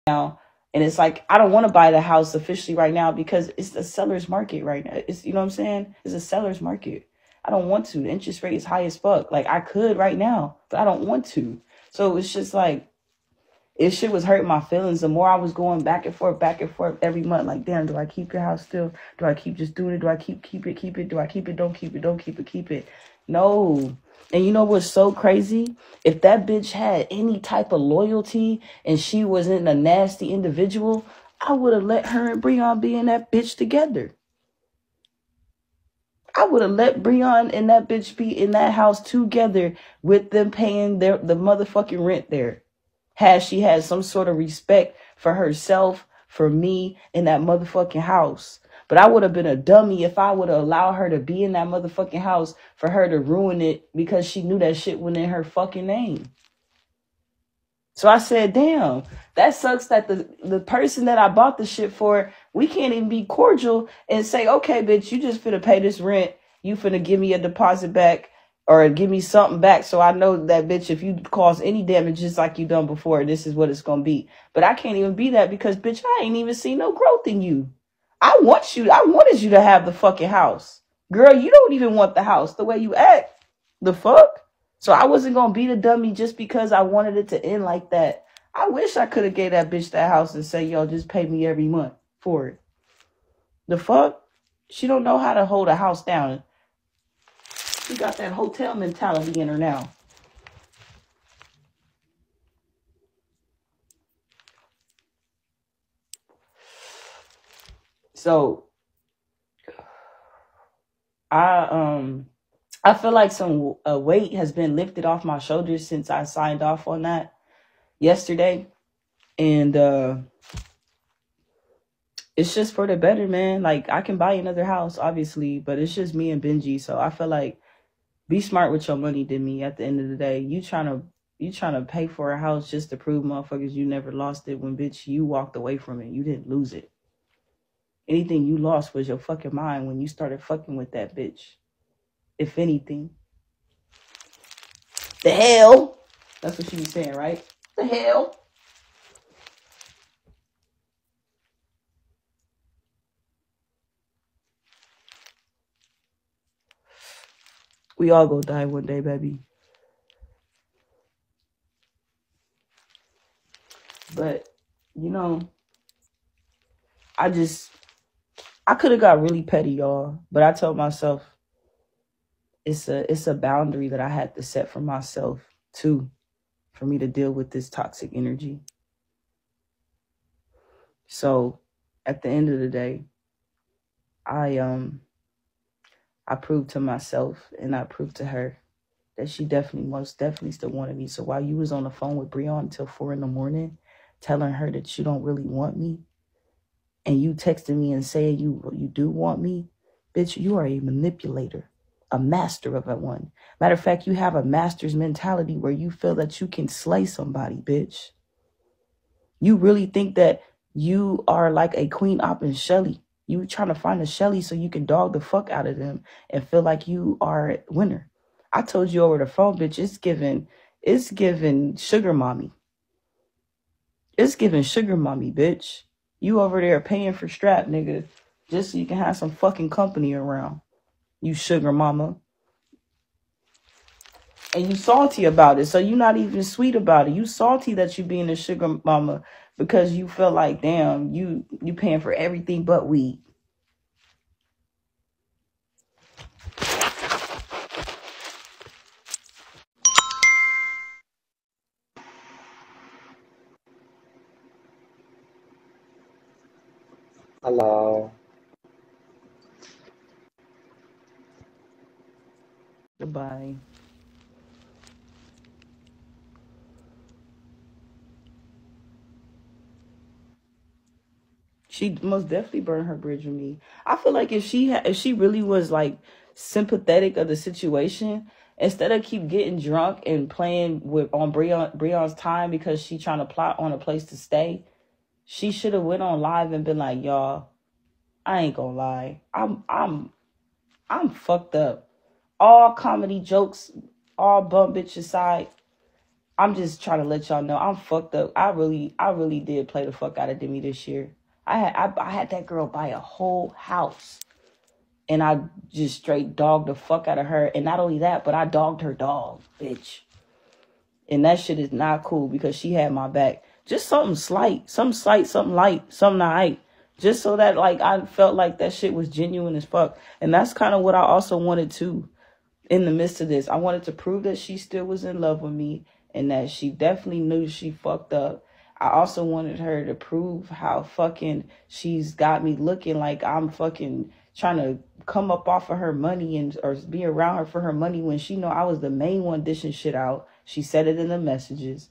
now. And it's like, I don't want to buy the house officially right now because it's the seller's market right now. It's, you know what I'm saying? It's a seller's market. I don't want to. The interest rate is high as fuck. Like, I could right now, but I don't want to. So it's just like, it shit was hurting my feelings. The more I was going back and forth every month. Like, damn, do I keep your house still? Do I keep just doing it? Do I keep it? Do I keep it? Don't keep it? Don't keep it? Keep it? No. And you know what's so crazy? If that bitch had any type of loyalty and she wasn't a nasty individual, I would have let her and Breon be in that bitch together. I would have let Breon and that bitch be in that house together with them paying the motherfucking rent there. Had she had some sort of respect for herself, for me, in that motherfucking house. But I would have been a dummy if I would have allowed her to be in that motherfucking house for her to ruin it because she knew that shit went in her fucking name. So I said, damn, that sucks that the person that I bought the shit for, we can't even be cordial and say, okay, bitch, you just finna pay this rent. You finna give me a deposit back or give me something back. So I know that, bitch, if you cause any damage just like you done before, this is what it's going to be. But I can't even be that because, bitch, I ain't even seen no growth in you. I wanted you to have the fucking house. Girl, you don't even want the house the way you act. The fuck? So I wasn't going to be the dummy just because I wanted it to end like that. I wish I could have gave that bitch that house and say, yo, just pay me every month for it. The fuck? She don't know how to hold a house down. She got that hotel mentality in her now. So I feel like some weight has been lifted off my shoulders since I signed off on that yesterday. And it's just for the better, man. Like, I can buy another house, obviously, but it's just me and Benji. So I feel like be smart with your money, Demi. At the end of the day, you trying to pay for a house just to prove motherfuckers you never lost it when, bitch, you walked away from it. You didn't lose it. Anything you lost was your fucking mind when you started fucking with that bitch. If anything. The hell? That's what she was saying, right? The hell? We all gonna die one day, baby. But, you know, I could have got really petty, y'all. But I told myself it's a boundary that I had to set for myself, too, for me to deal with this toxic energy. So, at the end of the day, I proved to myself and I proved to her that she most definitely still wanted me. So while you was on the phone with Breon until 4 a.m, telling her that you don't really want me, and you texting me and saying you do want me, bitch, you are a manipulator, a master of one. Matter of fact, you have a master's mentality where you feel that you can slay somebody, bitch. You really think that you are like a Queen Op and Shelly. You trying to find a Shelly so you can dog the fuck out of them and feel like you are a winner. I told you over the phone, bitch, it's giving sugar mommy. It's giving sugar mommy, bitch. You over there paying for strap, nigga, just so you can have some fucking company around. You sugar mama. And you salty about it, so you not even sweet about it. You salty that you being a sugar mama because you feel like, damn, you paying for everything but weed. Hello. Goodbye. She most definitely burned her bridge with me. I feel like if she really was like sympathetic of the situation, instead of keep getting drunk and playing on Breon's time because she trying to plot on a place to stay, she should have went on live and been like, y'all, I ain't gonna lie, I'm fucked up. All comedy jokes, all bum bitch aside, I'm just trying to let y'all know I'm fucked up. I really did play the fuck out of Demi this year. I had that girl buy a whole house. And I just straight dogged the fuck out of her. And not only that, but I dogged her dog, bitch. And that shit is not cool because she had my back. Just something slight, something light, something light. Just so that, like, I felt like that shit was genuine as fuck. And that's kind of what I also wanted to, in the midst of this. I wanted to prove that she still was in love with me and that she definitely knew she fucked up. I also wanted her to prove how fucking she's got me looking like I'm fucking trying to come up off of her money and or be around her for her money when she know I was the main one dishing shit out. She said it in the messages.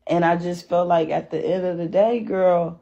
And I just felt like at the end of the day, girl,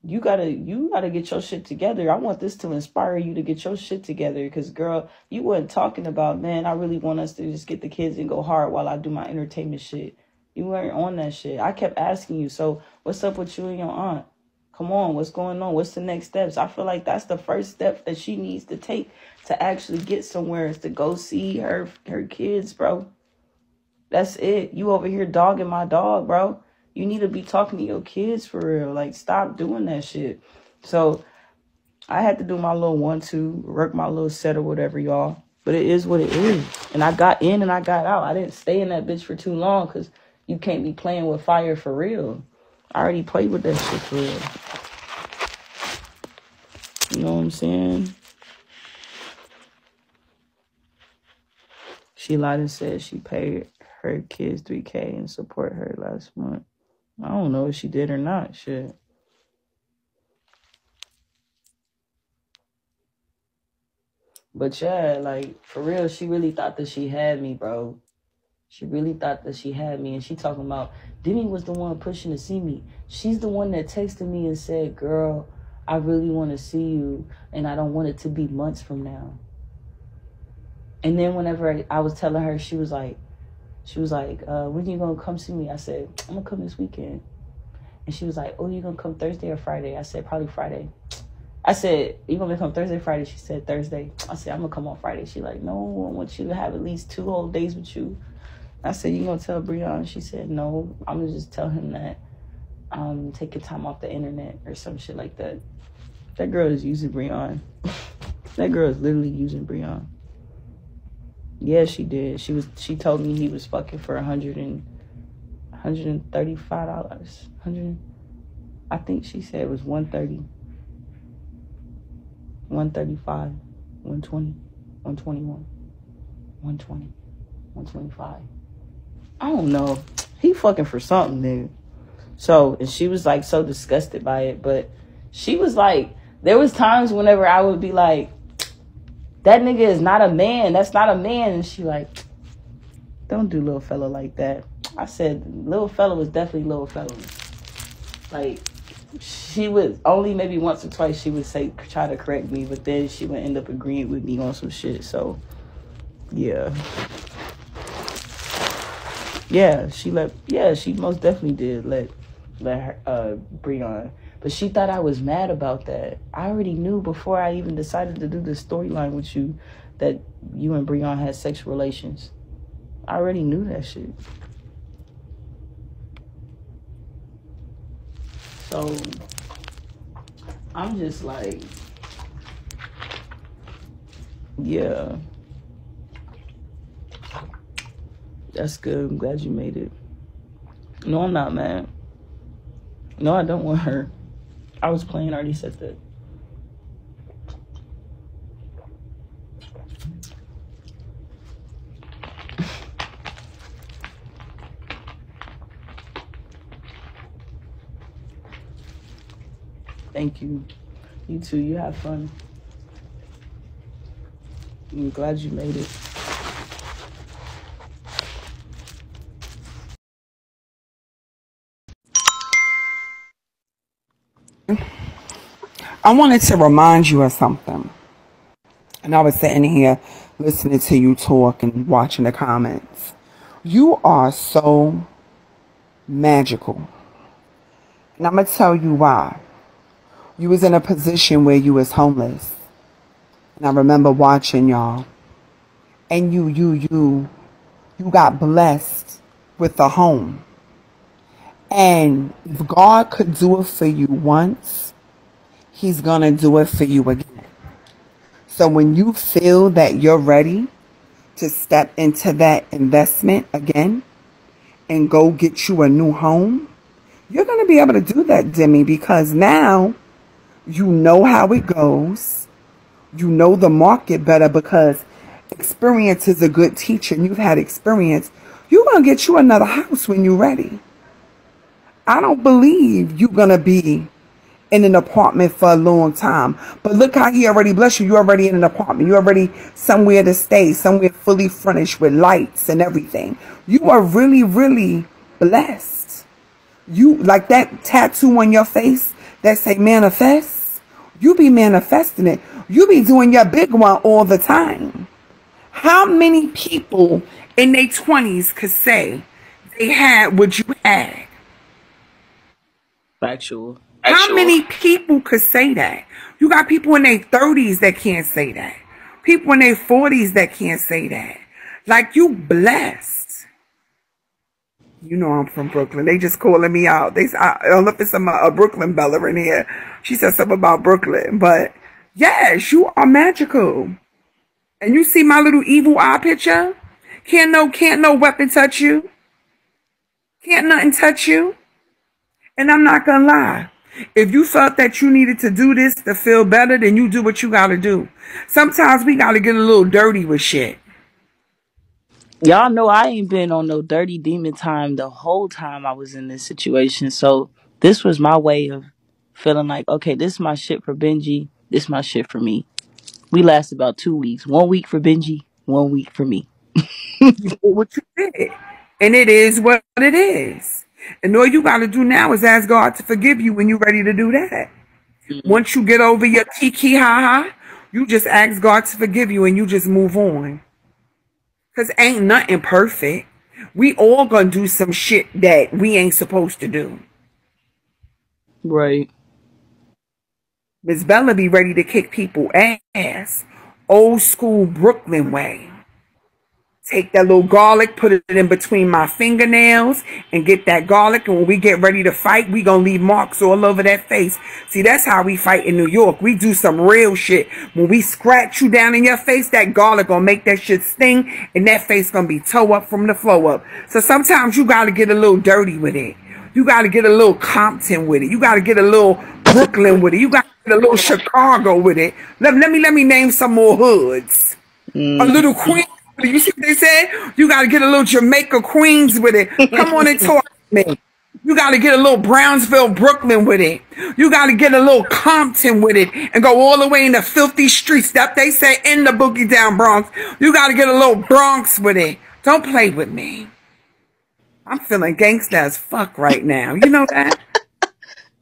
you gotta get your shit together. I want this to inspire you to get your shit together. Because, girl, you weren't talking about, man, I really want us to just get the kids and go hard while I do my entertainment shit. You weren't on that shit. I kept asking you, so what's up with you and your aunt? Come on, what's going on? What's the next steps? I feel like that's the first step that she needs to take to actually get somewhere is to go see her kids, bro. That's it. You over here dogging my dog, bro. You need to be talking to your kids for real. Like, stop doing that shit. So I had to do my little 1-2, work my little set or whatever, y'all. But it is what it is. And I got in and I got out. I didn't stay in that bitch for too long because you can't be playing with fire for real. I already played with that shit for real. You know what I'm saying? She lied and said she paid her kids $3K and support her last month. I don't know if she did or not. Shit. But yeah, like, for real, she really thought that she had me, bro. She really thought that she had me. And she talking about, Demi was the one pushing to see me. She's the one that texted me and said, girl, I really want to see you. And I don't want it to be months from now. And then whenever I was telling her, she was like, when you going to come see me? I said, I'm going to come this weekend. And she was like, oh, you going to come Thursday or Friday? I said, probably Friday. I said, you going to come Thursday, Friday? She said, Thursday. I said, I'm going to come on Friday. She like, no, I want you to have at least 2 whole days with you. I said, you going to tell Breon? She said, no, I'm going to just tell him that take your time off the internet or some shit like that. That girl is using Breon. That girl is literally using Breon. Yeah, she did. She told me he was fucking for $135. I think she said it was 130. 135, 120, 121, 120, 125. I don't know. He fucking for something, nigga. So, and she was like so disgusted by it. But she was like, there was times whenever I would be like, that nigga is not a man. That's not a man. And she like, don't do little fella like that. I said, little fella was definitely little fella. Like, she would only maybe once or twice she would say, try to correct me, but then she would end up agreeing with me on some shit. So, yeah. Yeah, she most definitely did let her, Breon. But she thought I was mad about that. I already knew before I even decided to do this storyline with you that you and Breon had sexual relations. I already knew that shit. So, I'm just like, yeah. That's good. I'm glad you made it. No, I'm not mad. No, I don't want her. I was playing, I already said that. Thank you. You too. You have fun. I'm glad you made it. I wanted to remind you of something. And I was sitting here listening to you talk and watching the comments. You are so magical. And I'm going to tell you why. You was in a position where you was homeless. And I remember watching y'all. And you got blessed with a home. And if God could do it for you once, he's going to do it for you again. So when you feel that you're ready to step into that investment again and go get you a new home, you're going to be able to do that, Demi, because now you know how it goes. You know the market better because experience is a good teacher and you've had experience. You're going to get you another house when you're ready. I don't believe you're going to be in an apartment for a long time. But look how he already blessed you. You're already in an apartment. You're already somewhere to stay, somewhere fully furnished with lights and everything. You are really, really blessed. You, like that tattoo on your face that say manifest, you be manifesting it. You be doing your big one all the time. How many people in their 20s could say they had what you had? Factual. How many people could say that? You got people in their 30s that can't say that. People in their 40s that can't say that. Like, you blessed. You know I'm from Brooklyn. They just calling me out. I don't know if it's a Brooklyn Bella in here. She said something about Brooklyn. But, yes, you are magical. And you see my little evil eye picture? Can't no weapon touch you. Can't nothing touch you. And I'm not gonna lie. If you felt that you needed to do this to feel better, then you do what you gotta do. Sometimes we gotta get a little dirty with shit. Y'all know I ain't been on no dirty demon time the whole time I was in this situation. So this was my way of feeling like, okay, this is my shit for Benji. This is my shit for me. We lasted about 2 weeks. 1 week for Benji, 1 week for me. You did what you did. And it is what it is. And all you gotta do now is ask God to forgive you when you're ready to do that. Once you get over your kiki ha, you just ask God to forgive you and you just move on. Because ain't nothing perfect. We all gonna do some shit that we ain't supposed to do. Right. Miss Bella be ready to kick people ass. Old school Brooklyn way. Take that little garlic, put it in between my fingernails, and get that garlic. And when we get ready to fight, we gonna leave marks all over that face. See, that's how we fight in New York. We do some real shit. When we scratch you down in your face, that garlic gonna make that shit sting, and that face gonna be toe up from the flow up. So sometimes you gotta get a little dirty with it. You gotta get a little Compton with it. You gotta get a little Brooklyn with it. You gotta get a little Chicago with it. Let me name some more hoods. A little Queens. You see what they said? You got to get a little Jamaica Queens with it. Come on and talk to me. You got to get a little Brownsville, Brooklyn with it. You got to get a little Compton with it and go all the way in the filthy streets that they say in the boogie down Bronx. You got to get a little Bronx with it. Don't play with me. I'm feeling gangsta as fuck right now. You know that?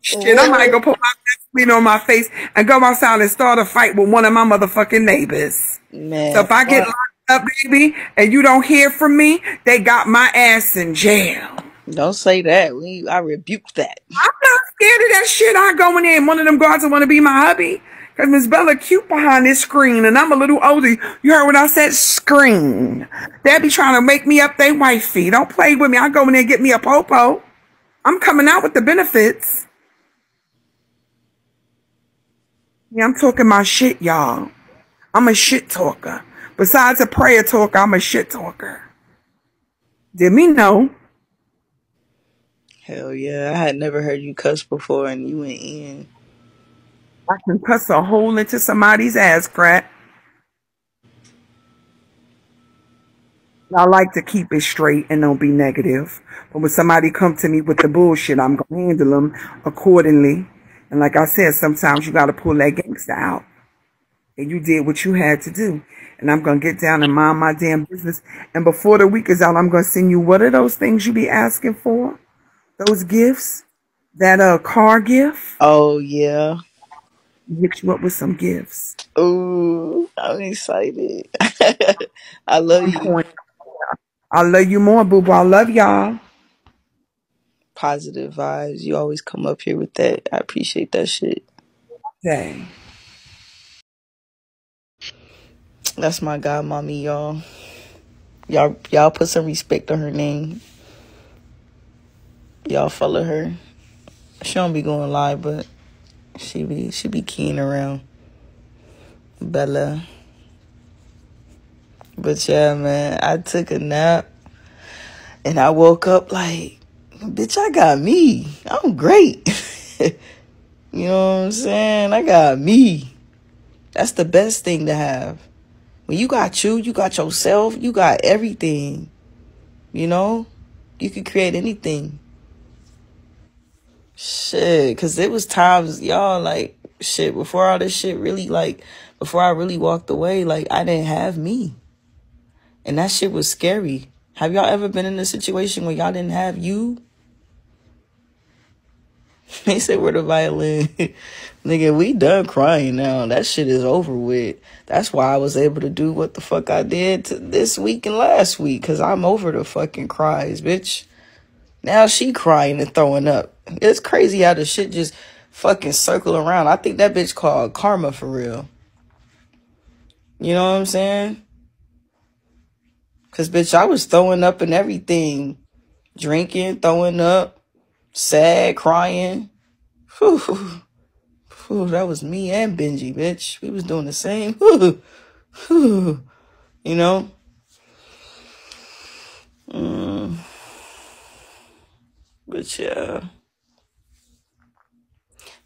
Shit, I might go put my Vaseline on my face and go outside and start a fight with one of my motherfucking neighbors. Man, so if I get locked up, baby, and you don't hear from me, they got my ass in jail. don't say that. I rebuke that. I'm not scared of that shit. I go in there and one of them guards will want to be my hubby. Because Miss Bella cute behind this screen and I'm a little older. You heard what I said? Screen. They be trying to make me up they wifey. Don't play with me. I go in there and get me a popo. I'm coming out with the benefits. Yeah, I'm talking my shit, y'all. I'm a shit talker. Besides a prayer talker, I'm a shit talker. Demi know? Hell yeah. I had never heard you cuss before and you went in. I can cuss a hole into somebody's ass crack. I like to keep it straight and don't be negative. But when somebody come to me with the bullshit, I'm going to handle them accordingly. And like I said, sometimes you got to pull that gangster out. And you did what you had to do. And I'm going to get down and mind my damn business. And before the week is out, I'm going to send you, what are those things you be asking for? Those gifts? That car gift? Oh, yeah. Hit you up with some gifts. Ooh, I'm excited. I love you. I love you more, boo-boo. I love y'all. Positive vibes. You always come up here with that. I appreciate that shit. Dang. That's my godmommy, y'all. Y'all put some respect on her name. Y'all follow her. She don't be going live, but she be keying around. Bella. But yeah, man, I took a nap and I woke up like, bitch, I got me. I'm great. You know what I'm saying? I got me. That's the best thing to have. When you got yourself, you got everything. You know? You can create anything. Shit, because it was times, y'all, like, shit, before all this shit really, like, before I really walked away, like, I didn't have me. And that shit was scary. Have y'all ever been in a situation where y'all didn't have you? They said, where the violin? Nigga, we done crying now. That shit is over with. That's why I was able to do what the fuck I did this week and last week. Because I'm over the fucking cries, bitch. Now she crying and throwing up. It's crazy how the shit just fucking circle around. I think that bitch called karma for real. You know what I'm saying? Because, bitch, I was throwing up and everything. Drinking, throwing up, sad, crying. Whew. Whew, that was me and Benji, bitch. We was doing the same. Whew. Whew. You know? But yeah.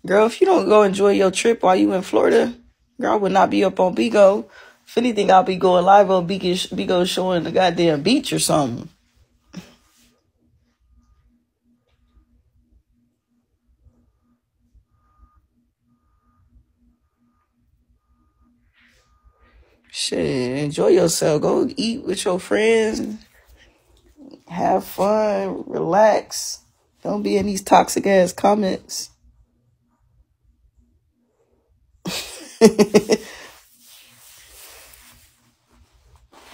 Girl, if you don't go enjoy your trip while you in Florida, girl, I would not be up on Bigo. If anything, I'll be going live on Bigo showing the goddamn beach or something. Shit, enjoy yourself. Go eat with your friends. Have fun. Relax. Don't be in these toxic ass comments.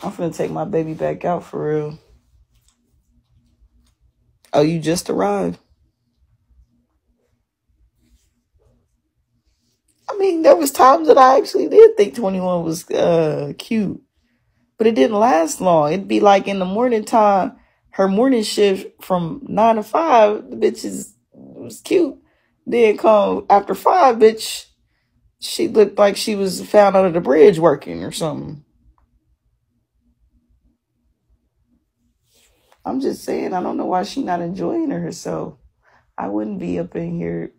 I'm finna take my baby back out for real. Oh, you just arrived? I mean, there was times that I actually did think 21 was cute. But it didn't last long. It'd be like in the morning time, her morning shift from 9 to 5, the bitch was cute. Then come after 5, bitch, she looked like she was found under the bridge working or something. I'm just saying, I don't know why she not enjoying herself. I wouldn't be up in here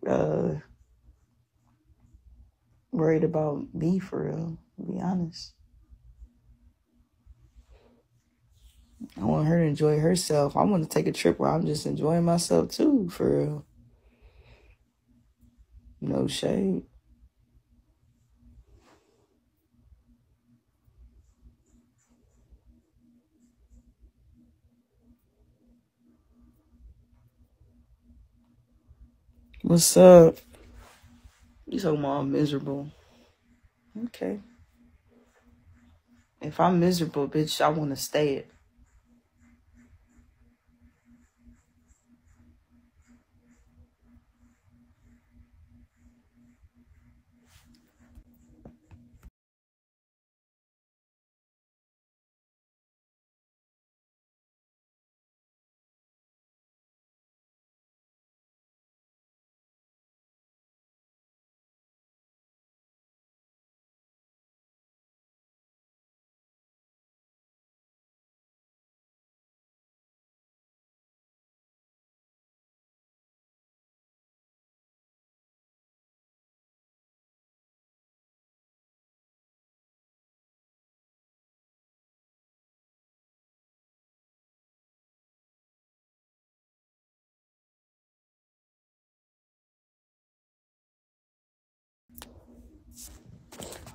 worried about me for real, to be honest. I want her to enjoy herself. I want to take a trip where I'm just enjoying myself too, for real. No shade. What's up? You talking about I'm miserable. Okay. If I'm miserable, bitch, I want to stay it.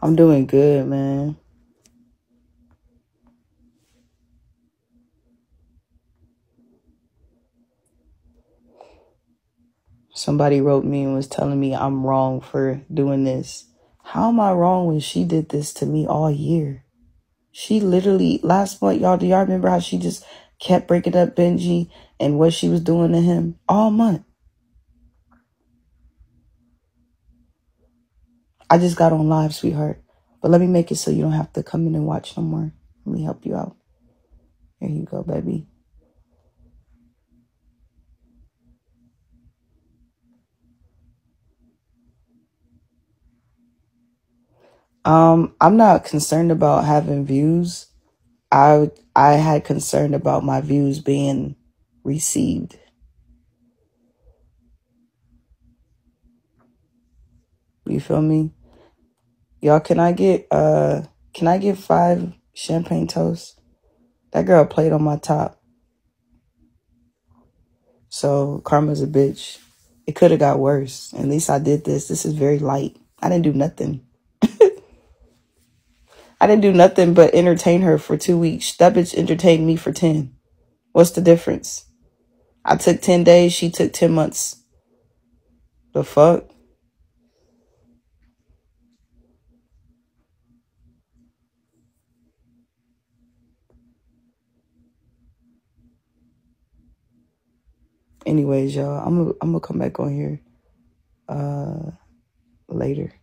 I'm doing good, man. Somebody wrote me and was telling me I'm wrong for doing this. How am I wrong when she did this to me all year? She literally, last month, y'all, do y'all remember how she just kept breaking up Benji and what she was doing to him all month? I just got on live, sweetheart. But let me make it so you don't have to come in and watch no more. Let me help you out. Here you go, baby. I'm not concerned about having views. I had concern about my views being received. You feel me? Y'all, can I get 5 champagne toasts? That girl played on my top. So karma's a bitch. It could have got worse. At least I did this. This is very light. I didn't do nothing. I didn't do nothing but entertain her for 2 weeks. That bitch entertained me for 10. What's the difference? I took 10 days. She took 10 months. The fuck? Anyways, y'all, I'm gonna come back on here later.